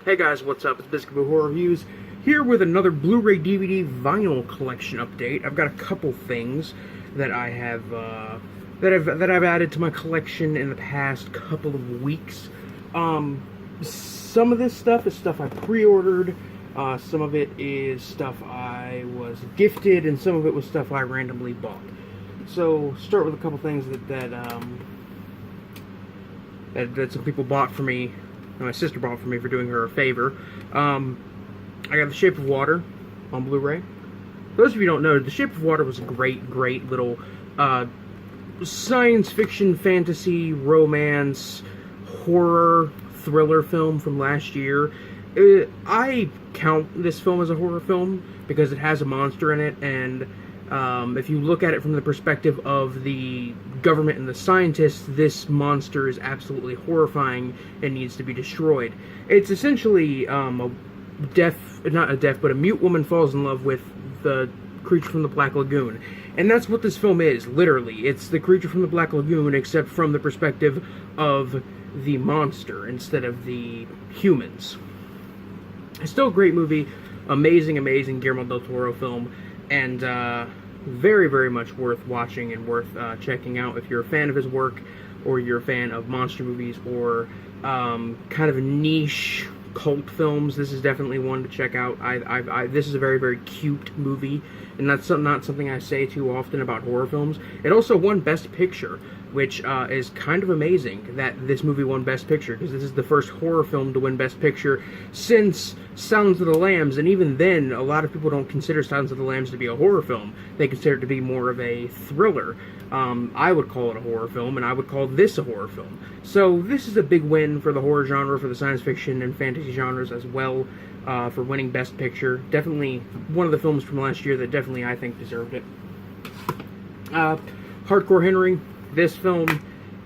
Hey guys, what's up? It's Biscuit Horror Reviews here with another Blu-ray DVD vinyl collection update. I've got a couple things that I have that I've added to my collection in the past couple of weeks. Some of this stuff is stuff I pre-ordered. Some of it is stuff I was gifted, and some of it was stuff I randomly bought. So start with a couple things that some people bought for me. My sister bought for me for doing her a favor. I got The Shape of Water on Blu-ray. For those of you who don't know, The Shape of Water was a great little science fiction, fantasy, romance, horror, thriller film from last year. I count this film as a horror film because it has a monster in it, and if you look at it from the perspective of the government and the scientists, this monster is absolutely horrifying and needs to be destroyed. It's essentially a mute woman falls in love with the creature from the Black Lagoon. And that's what this film is, literally. It's the creature from the Black Lagoon, except from the perspective of the monster instead of the humans. It's still a great movie, amazing Guillermo del Toro film, and very much worth watching and worth checking out if you're a fan of his work, or you're a fan of monster movies, or kind of niche cult films. This is definitely one to check out. This is a very cute movie, and that's not something I say too often about horror films. It also won Best Picture, which is kind of amazing that this movie won Best Picture, because this is the first horror film to win Best Picture since Silence of the Lambs, and even then, a lot of people don't consider Silence of the Lambs to be a horror film. They consider it to be more of a thriller. I would call it a horror film, and I would call this a horror film. So this is a big win for the horror genre, for the science fiction and fantasy genres as well, for winning Best Picture. Definitely one of the films from last year that definitely I think deserved it. Hardcore Henry. This film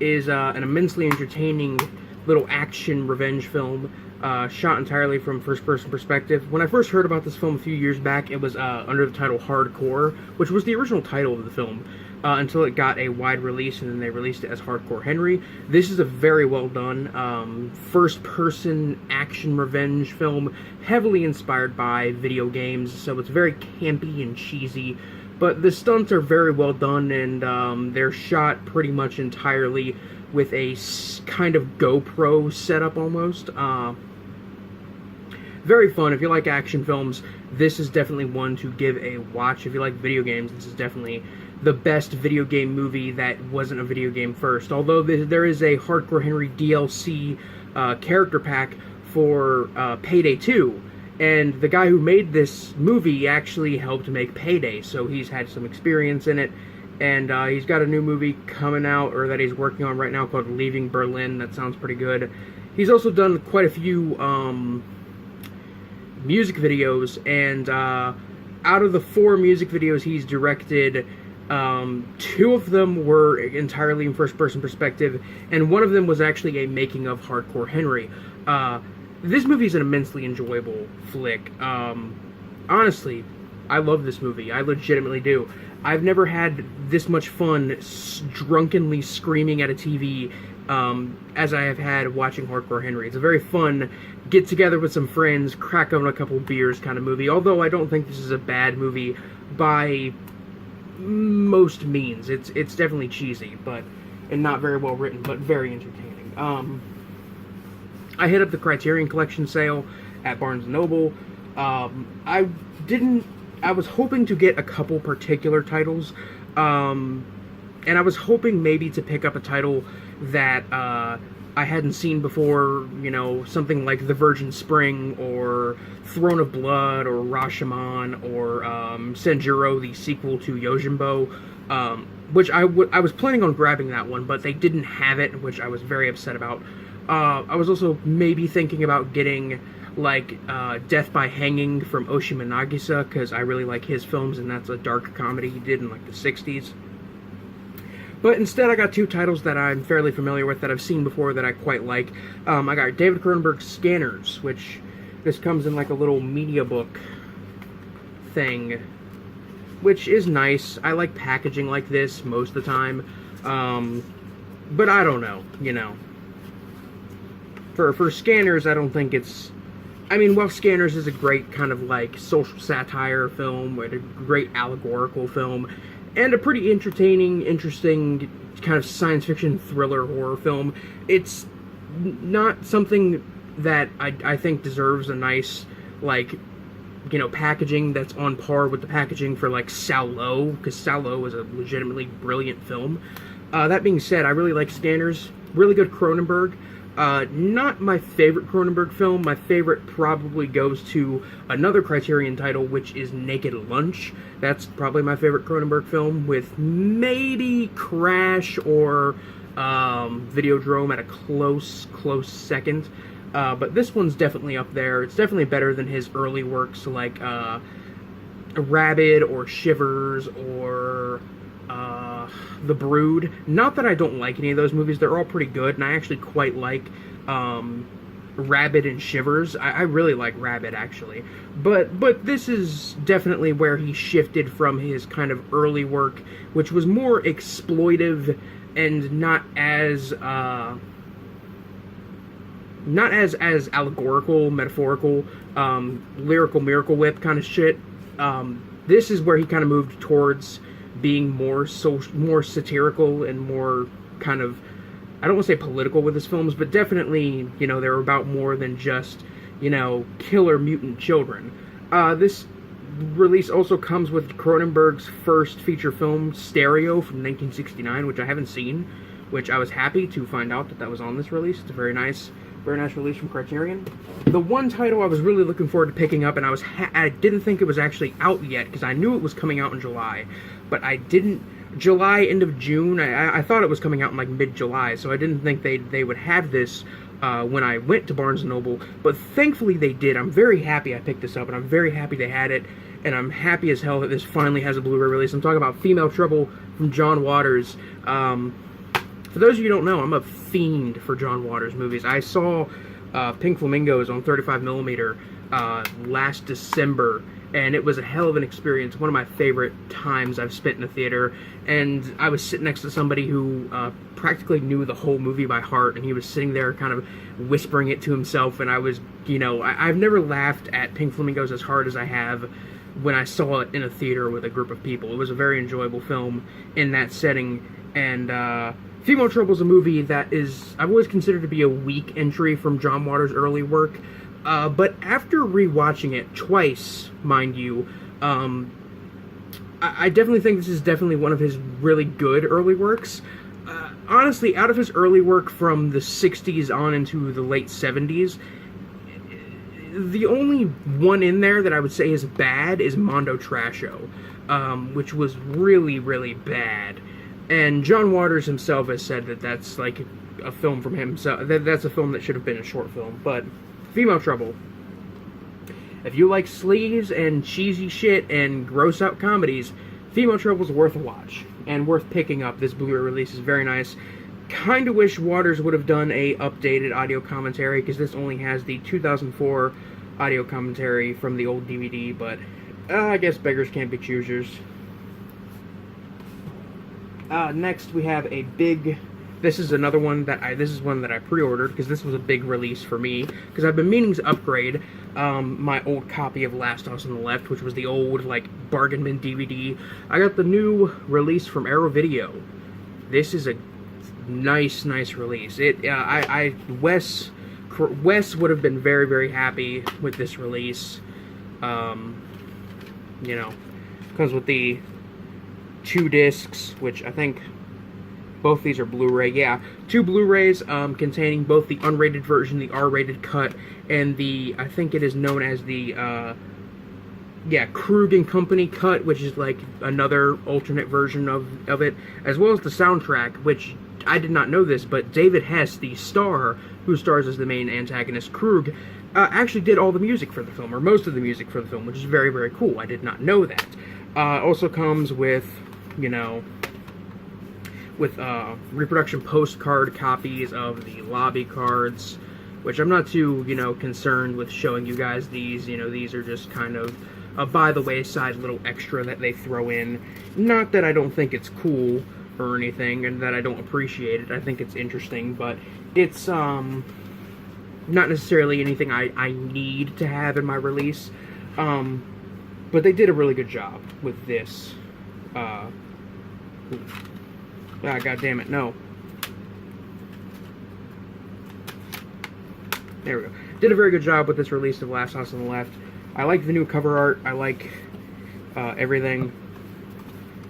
is an immensely entertaining little action revenge film, shot entirely from first-person perspective. When I first heard about this film a few years back, it was under the title Hardcore, which was the original title of the film, until it got a wide release, and then they released it as Hardcore Henry. This is a very well done first-person action revenge film, heavily inspired by video games, so it's very campy and cheesy. But the stunts are very well done, and they're shot pretty much entirely with a kind of GoPro setup almost. Very fun. If you like action films, this is definitely one to give a watch. If you like video games, this is definitely the best video game movie that wasn't a video game first. Although there is a Hardcore Henry DLC character pack for Payday 2. And the guy who made this movie actually helped make Payday, so he's had some experience in it. And he's got a new movie coming out, or that he's working on right now, called Leaving Berlin. That sounds pretty good. He's also done quite a few music videos, and out of the 4 music videos he's directed, 2 of them were entirely in first-person perspective, and one of them was actually a making of Hardcore Henry. This movie is an immensely enjoyable flick. Honestly, I love this movie. I legitimately do. I've never had this much fun drunkenly screaming at a TV as I have had watching Hardcore Henry. It's a very fun get together with some friends, crack on a couple beers kind of movie. Although I don't think this is a bad movie by most means. It's definitely cheesy, and not very well written, but very entertaining. I hit up the Criterion Collection sale at Barnes & Noble. I was hoping to get a couple particular titles, and I was hoping maybe to pick up a title that I hadn't seen before, you know, something like The Virgin Spring, or Throne of Blood, or Rashomon, or Senjuro, the sequel to Yojimbo, which I was planning on grabbing that one, but they didn't have it, which I was very upset about. I was also maybe thinking about getting, like, Death by Hanging from Oshima Nagisa, because I really like his films, and that's a dark comedy he did in, like, the 60s. But instead, I got 2 titles that I'm fairly familiar with, that I've seen before, that I quite like. I got David Cronenberg's Scanners, which this comes in, like, a little media book thing, which is nice. I like packaging like this most of the time, but I don't know, you know. For Scanners, I don't think it's I mean, while Scanners is a great kind of like social satire film, and a great allegorical film, and a pretty entertaining, interesting kind of science fiction thriller horror film, it's not something that I think deserves a nice, like, you know, packaging that's on par with the packaging for like Salo, because Salo is a legitimately brilliant film. That being said, I really like Scanners. Really good Cronenberg. Not my favorite Cronenberg film. My favorite probably goes to another Criterion title, which is Naked Lunch. That's probably my favorite Cronenberg film, with maybe Crash or Videodrome at a close second. But this one's definitely up there. It's definitely better than his early works like Rabid or Shivers or The Brood. Not that I don't like any of those movies. They're all pretty good, and I actually quite like Rabid and Shivers. I really like Rabid, actually. But this is definitely where he shifted from his kind of early work, which was more exploitive and not as allegorical, metaphorical, lyrical Miracle Whip kind of shit. This is where he kind of moved towards being more satirical and more kind of, I don't want to say political with his films, but definitely, you know, they're about more than just, you know, killer mutant children. This release also comes with Cronenberg's first feature film, Stereo, from 1969, which I haven't seen, which I was happy to find out that was on this release. It's a very nice release from Criterion. The one title I was really looking forward to picking up, and I didn't think it was actually out yet, because I knew it was coming out in July, but I didn't, July, end of June, I thought it was coming out in like mid-July, so I didn't think they would have this when I went to Barnes & Noble, but thankfully they did. I'm very happy I picked this up, and I'm very happy they had it, and I'm happy as hell that this finally has a Blu-ray release. I'm talking about Female Trouble from John Waters. For those of you who don't know, I'm a fiend for John Waters movies. I saw Pink Flamingos on 35mm last December, and it was a hell of an experience. One of my favorite times I've spent in a theater, and I was sitting next to somebody who practically knew the whole movie by heart, and he was sitting there kind of whispering it to himself, and I was, you know, I've never laughed at Pink Flamingos as hard as I have when I saw it in a theater with a group of people. It was a very enjoyable film in that setting, and Female Trouble is a movie that I've always considered to be a weak entry from John Waters' early work, but after rewatching it twice, mind you, I definitely think this is definitely one of his really good early works. Honestly, out of his early work from the 60s on into the late 70s, the only one in there that I would say is bad is Mondo Trasho, which was really, really bad. And John Waters himself has said that that's like a film from him, so that's a film that should have been a short film. But Female Trouble, if you like sleaze and cheesy shit and gross out comedies, Female Trouble is worth a watch and worth picking up. This Blu-ray release is very nice. Kind of wish Waters would have done a updated audio commentary, because this only has the 2004 audio commentary from the old DVD, but I guess beggars can't be choosers. Next we have a big, this is another one that I pre-ordered, because this was a big release for me, because I've been meaning to upgrade my old copy of Last House on the Left, which was the old, like, bargain bin DVD. I got the new release from Arrow Video. This is a nice release. Wes would have been very, very happy with this release. You know, comes with the 2 discs, which I think both these are Blu-ray. Yeah, 2 Blu-rays containing both the unrated version, the R-rated cut, and the, I think it is known as the Krug and Company cut, which is like another alternate version of it, as well as the soundtrack, which I did not know this, but David Hess, the star who stars as the main antagonist, Krug, actually did all the music for the film, or most of the music for the film, which is very, very cool. I did not know that. Also comes with, you know, with reproduction postcard copies of the lobby cards, which I'm not too, you know, concerned with showing you guys these. You know, these are just kind of a by-the-wayside little extra that they throw in. Not that I don't think it's cool or anything, and that I don't appreciate it. I think it's interesting, but it's, not necessarily anything I need to have in my release, but they did a really good job with this. God damn it, no. There we go. Did a very good job with this release of Last House on the Left. I like the new cover art. I like everything.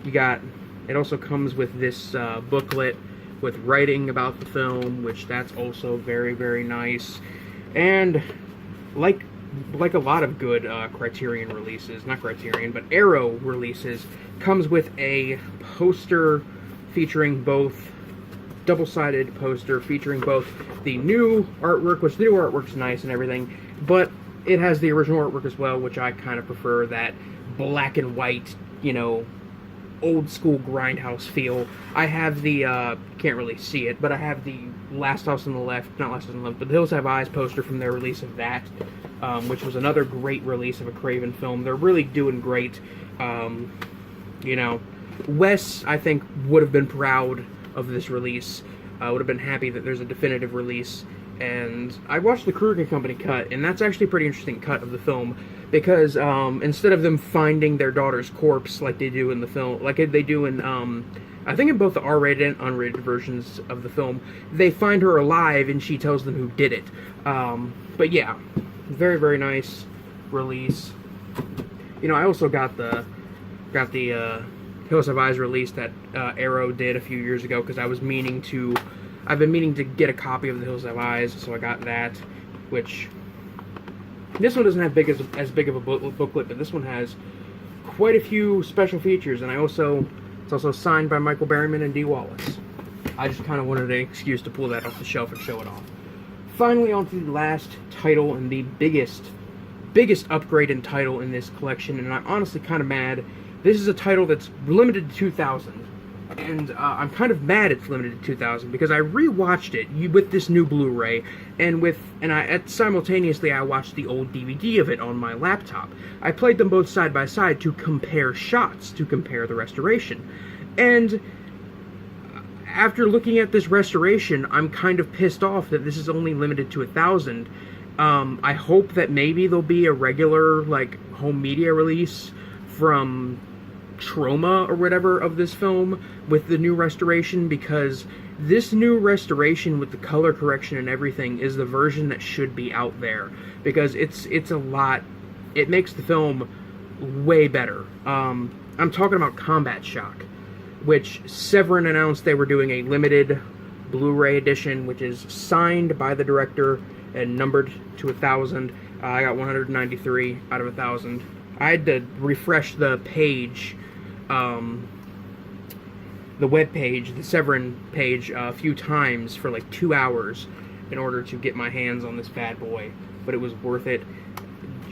You got, it also comes with this booklet with writing about the film, which that's also very, very nice. And like a lot of good Criterion releases, not Criterion, but Arrow releases, comes with a poster featuring both, double-sided poster featuring both the new artwork, which the new artwork's nice and everything, but it has the original artwork as well, which I kind of prefer, that black and white, you know, old school grindhouse feel. I have the, can't really see it, but I have the Last House on the Left, not Last House on the Left, but the Hills Have Eyes poster from their release of that, which was another great release of a Craven film. They're really doing great. You know, Wes, I think, would have been proud of this release. Would have been happy that there's a definitive release. And I watched the Kruger Company cut, and that's actually a pretty interesting cut of the film, because instead of them finding their daughter's corpse like they do in the film, like they do in, I think in both the R-rated and unrated versions of the film, they find her alive and she tells them who did it. But yeah, very, very nice release. You know, I also got the Hills Have Eyes release that Arrow did a few years ago, because I've been meaning to get a copy of the Hills Have Eyes, so I got that, which, this one doesn't have as big of a booklet, but this one has quite a few special features, and it's also signed by Michael Berryman and Dee Wallace. I just kind of wanted an excuse to pull that off the shelf and show it off. Finally, on to the last title, and the biggest upgrade in title in this collection, and I'm honestly kind of mad. This is a title that's limited to 2,000, and I'm kind of mad it's limited to 2,000, because I rewatched it with this new Blu-ray, simultaneously I watched the old DVD of it on my laptop. I played them both side by side to compare shots, to compare the restoration, and after looking at this restoration, I'm kind of pissed off that this is only limited to 1,000. I hope that maybe there'll be a regular, like, home media release from Troma or whatever of this film with the new restoration, because this new restoration with the color correction and everything is the version that should be out there, because it makes the film way better. I'm talking about Combat Shock, which Severin announced they were doing a limited Blu-ray edition, which is signed by the director and numbered to 1,000. I got 193 out of 1,000. I had to refresh the page, the web page, the Severin page, a few times for like 2 hours in order to get my hands on this bad boy, but it was worth it.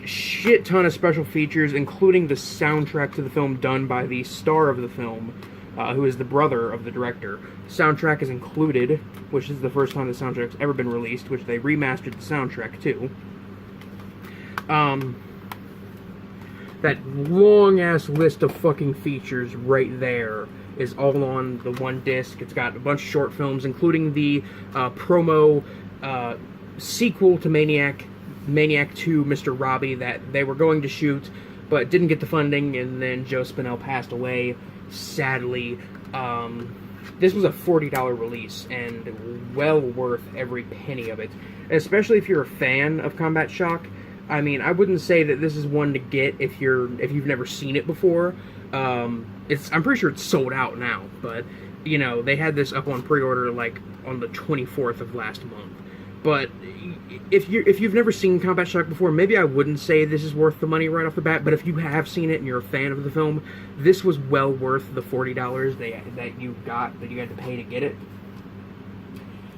Shit ton of special features, including the soundtrack to the film done by the star of the film, who is the brother of the director. Soundtrack is included, which is the first time the soundtrack's ever been released, which they remastered the soundtrack too. That long-ass list of fucking features right there is all on the one disc. It's got a bunch of short films, including the promo sequel to Maniac 2, Mr. Robbie, that they were going to shoot, but didn't get the funding, and then Joe Spinell passed away, sadly. This was a $40 release, and well worth every penny of it, especially if you're a fan of Combat Shock. I mean, I wouldn't say that this is one to get if you've never seen it before. I'm pretty sure it's sold out now, but you know, they had this up on pre-order like on the 24th of last month. But if you've never seen Combat Shock before, maybe I wouldn't say this is worth the money right off the bat. But if you have seen it and you're a fan of the film, this was well worth the $40 that you had to pay to get it.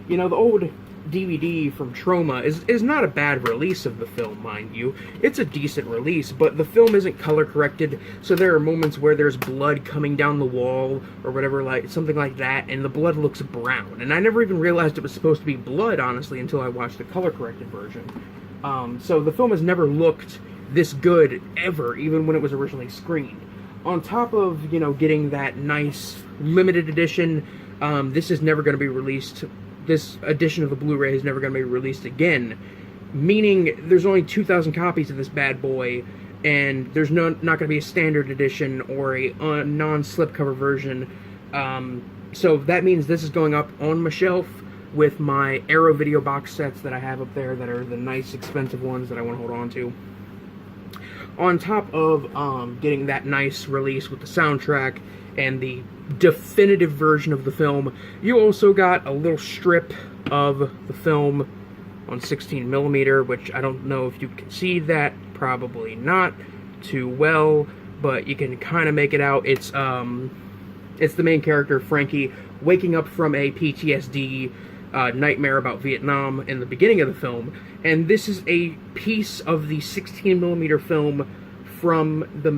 You know, the old DVD from Troma is not a bad release of the film, mind you. It's a decent release, but the film isn't color corrected, so there are moments where there's blood coming down the wall or whatever, like something like that, and the blood looks brown. And I never even realized it was supposed to be blood, honestly, until I watched the color corrected version. So the film has never looked this good ever, even when it was originally screened. On top of, you know, getting that nice limited edition, this is never going to be released this edition of the Blu-ray is never going to be released again, meaning there's only 2,000 copies of this bad boy, and there's not going to be a standard edition or a non-slipcover version. So that means this is going up on my shelf with my Arrow video box sets that I have up there that are the nice, expensive ones that I want to hold on to. On top of getting that nice release with the soundtrack and the definitive version of the film, you also got a little strip of the film on 16mm, which I don't know if you can see that, probably not too well, but you can kind of make it out. It's the main character, Frankie, waking up from a PTSD nightmare about Vietnam in the beginning of the film, and this is a piece of the 16mm film from the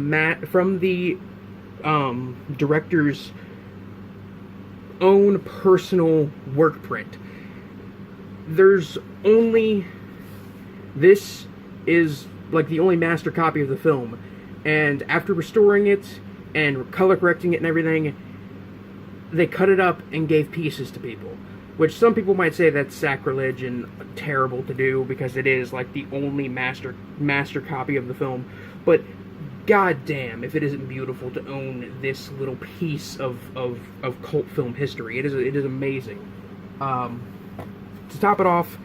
director's own personal work print. This is like the only master copy of the film, and after restoring it and color correcting it and everything, they cut it up and gave pieces to people, which some people might say that's sacrilege and terrible to do because it is like the only master copy of the film. But goddamn, if it isn't beautiful to own this little piece of cult film history. It is amazing. To top it off,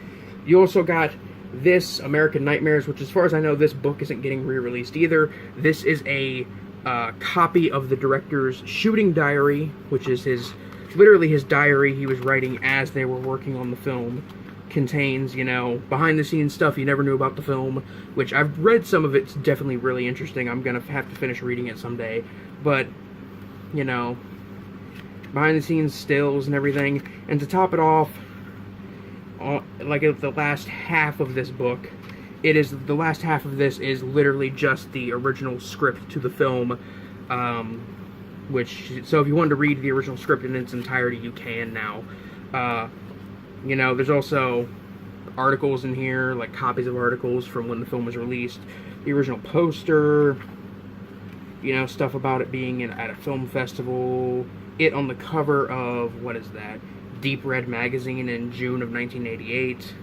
you also got this American Nightmares, which, as far as I know, this book isn't getting re-released either. This is a copy of the director's shooting diary, which is literally his diary he was writing as they were working on the film. Contains, behind-the-scenes stuff you never knew about the film, which I've read some of. It's definitely really interesting. I'm gonna have to finish reading it someday, but behind-the-scenes stills and everything. And to top it off, like the last half of this book, the last half of this is literally just the original script to the film, so if you wanted to read the original script in its entirety, you can now. There's also articles in here, like copies of articles from when the film was released, the original poster, stuff about it being at a film festival, it on the cover of, what is that, Deep Red magazine in June of 1988,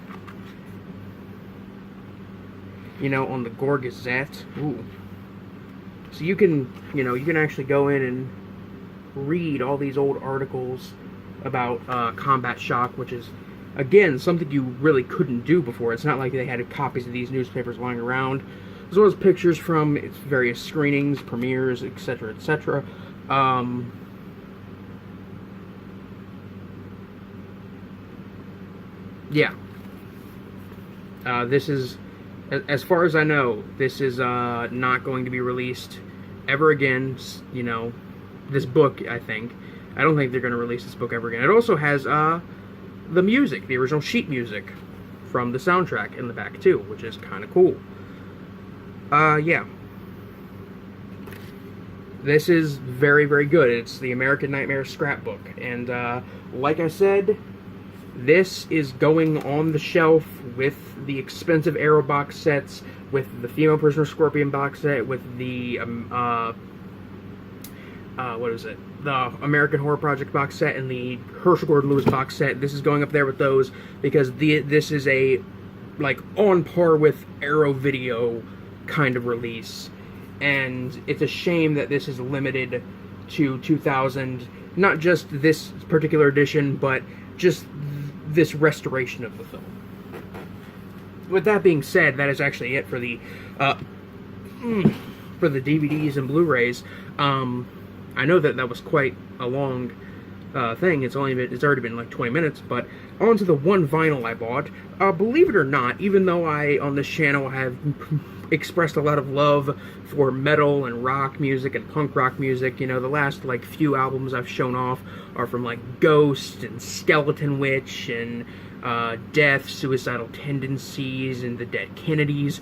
on the Gore Gazette. Ooh. So you can actually go in and read all these old articles about combat shock, which is, again, something you really couldn't do before. It's not like they had copies of these newspapers lying around, as well as pictures from its various screenings, premieres, etc., etc. This is, as far as I know, this is not going to be released ever again. This book, I think. I don't think they're going to release this book ever again. It also has the music, the original sheet music from the soundtrack in the back too, which is kind of cool. This is very, very good. It's the American Nightmare Scrapbook, and like I said, this is going on the shelf with the expensive Arrow box sets, with the Female Prisoner Scorpion box set, with the the American Horror Project box set and the Herschel Gordon Lewis box set. This is going up there with those because this is a on par with Arrow Video kind of release, and it's a shame that this is limited to 2,000. Not just this particular edition, but just this restoration of the film. With that being said, that is actually it for the DVDs and Blu-rays. I know that was quite a long thing. It's already been like 20 minutes, but on to the one vinyl I bought. Believe it or not, even though I, on this channel, have expressed a lot of love for metal and rock music and punk rock music, the last few albums I've shown off are from Ghost and Skeleton Witch and Death, Suicidal Tendencies, and the Dead Kennedys.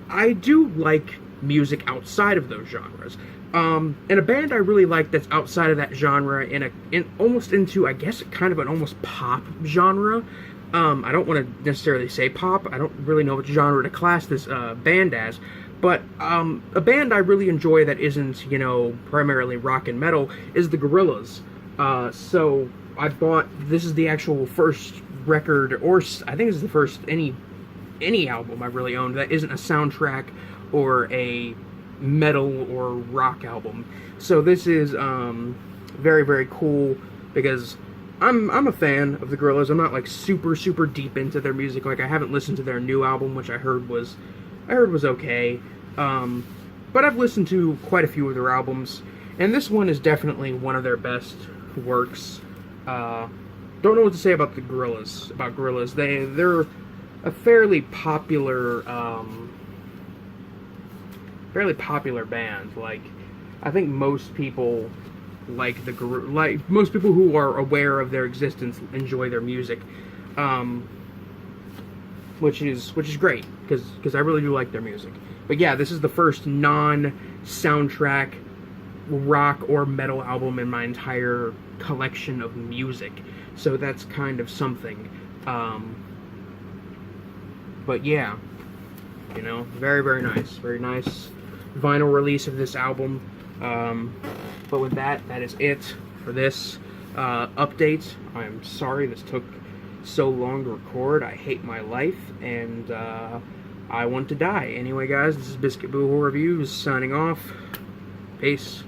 I do like music outside of those genres. And a band I really like that's outside of that genre, almost into, I guess, kind of an almost pop genre. I don't want to necessarily say pop. I don't really know what genre to class this band as. But a band I really enjoy that isn't, primarily rock and metal is the Gorillaz. So I bought, this is the actual first record, or I think this is the first any album I've really owned that isn't a soundtrack or a metal or rock album. So this is very, very cool, because I'm a fan of the Gorillaz. I'm not like super deep into their music. Like, I haven't listened to their new album, which I heard was okay. But I've listened to quite a few of their albums, and this one is definitely one of their best works. Don't know what to say about the Gorillaz. They're a fairly popular band. Like, I think most people most people who are aware of their existence enjoy their music, which is great, because I really do like their music. But yeah, this is the first non-soundtrack rock or metal album in my entire collection of music, so that's kind of something. But yeah, you know, very nice vinyl release of this album. But with that is it for this update. I'm sorry this took so long to record. I hate my life, and I want to die. Anyway, guys, this is Biscuit Boo Reviews signing off. Peace.